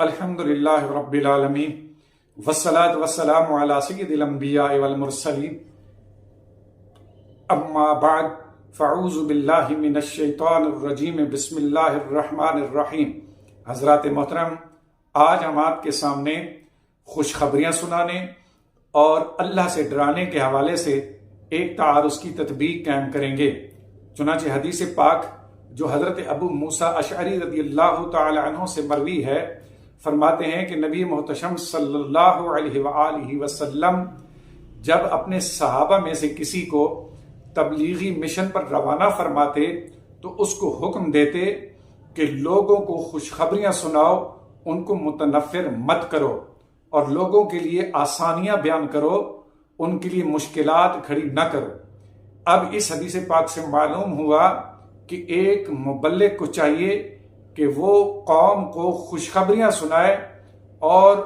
الحمدللہ رب العالمین والصلاة والسلام علی سید الانبیاء والمرسلین اما بعد فاعوذ باللہ من الشیطان الرجیم بسم اللہ الرحمن الرحیم۔ حضرات محترم، آج ہم آپ کے سامنے خوشخبریاں سنانے اور اللہ سے ڈرانے کے حوالے سے ایک تعارض کی تطبیق قائم کریں گے۔ چنانچہ حدیث پاک جو حضرت ابو موسیٰ اشعری رضی اللہ تعالی عنہ سے مروی ہے، فرماتے ہیں کہ نبی محتشم صلی اللہ علیہ وآلہ وسلم جب اپنے صحابہ میں سے کسی کو تبلیغی مشن پر روانہ فرماتے تو اس کو حکم دیتے کہ لوگوں کو خوشخبریاں سناؤ، ان کو متنفر مت کرو اور لوگوں کے لیے آسانیاں بیان کرو، ان کے لیے مشکلات کھڑی نہ کرو۔ اب اس حدیث پاک سے معلوم ہوا کہ ایک مبلغ کو چاہیے کہ وہ قوم کو خوشخبریاں سنائے اور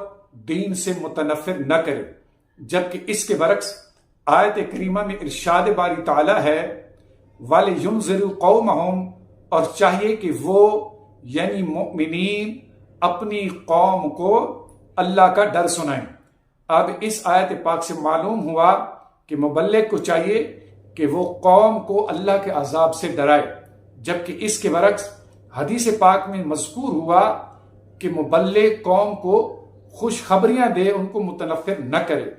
دین سے متنفر نہ کرے، جبکہ اس کے برعکس آیت کریمہ میں ارشاد باری تعالی ہے وَلِيُنذِرُوا قَوْمَهُمْ، اور چاہیے کہ وہ یعنی مؤمنین اپنی قوم کو اللہ کا ڈر سنائیں۔ اب اس آیت پاک سے معلوم ہوا کہ مبلغ کو چاہیے کہ وہ قوم کو اللہ کے عذاب سے ڈرائے، جبکہ اس کے برعکس حدیث پاک میں مذکور ہوا کہ مبلغ قوم کو خوشخبریاں دے، ان کو متنفر نہ کرے۔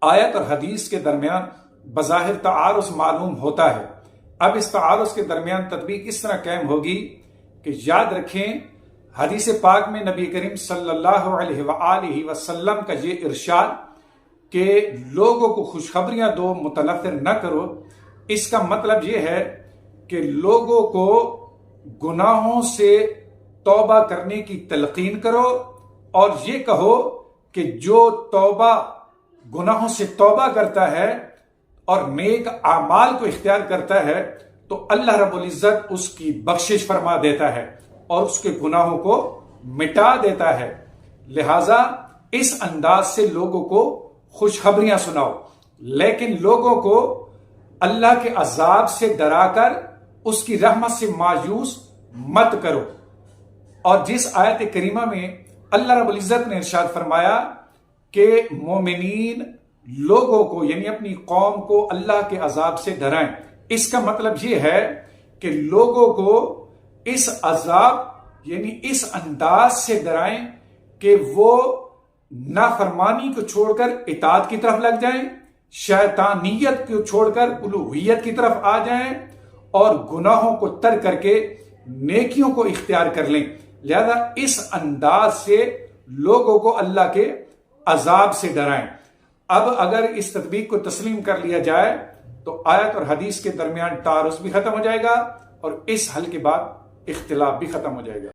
آیت اور حدیث کے درمیان بظاہر تعارض معلوم ہوتا ہے۔ اب اس تعارض کے درمیان تطبیق اس طرح قائم ہوگی کہ یاد رکھیں حدیث پاک میں نبی کریم صلی اللہ علیہ وآلہ وسلم کا یہ ارشاد کہ لوگوں کو خوشخبریاں دو، متنفر نہ کرو، اس کا مطلب یہ ہے کہ لوگوں کو گناہوں سے توبہ کرنے کی تلقین کرو اور یہ کہو کہ جو گناہوں سے توبہ کرتا ہے اور نیک اعمال کو اختیار کرتا ہے تو اللہ رب العزت اس کی بخشش فرما دیتا ہے اور اس کے گناہوں کو مٹا دیتا ہے۔ لہٰذا اس انداز سے لوگوں کو خوشخبریاں سناؤ، لیکن لوگوں کو اللہ کے عذاب سے ڈرا کر اس کی رحمت سے مایوس مت کرو۔ اور جس آیت کریمہ میں اللہ رب العزت نے ارشاد فرمایا کہ مومنین لوگوں کو یعنی اپنی قوم کو اللہ کے عذاب سے ڈرائیں، اس کا مطلب یہ ہے کہ لوگوں کو اس عذاب یعنی اس انداز سے ڈرائیں کہ وہ نافرمانی کو چھوڑ کر اطاعت کی طرف لگ جائیں، شیطانیت کو چھوڑ کر الوہیت کی طرف آ جائیں اور گناہوں کو ترک کر کے نیکیوں کو اختیار کر لیں۔ لہذا اس انداز سے لوگوں کو اللہ کے عذاب سے ڈرائیں۔ اب اگر اس تطبیق کو تسلیم کر لیا جائے تو آیت اور حدیث کے درمیان تعارض بھی ختم ہو جائے گا اور اس حل کے بعد اختلاف بھی ختم ہو جائے گا۔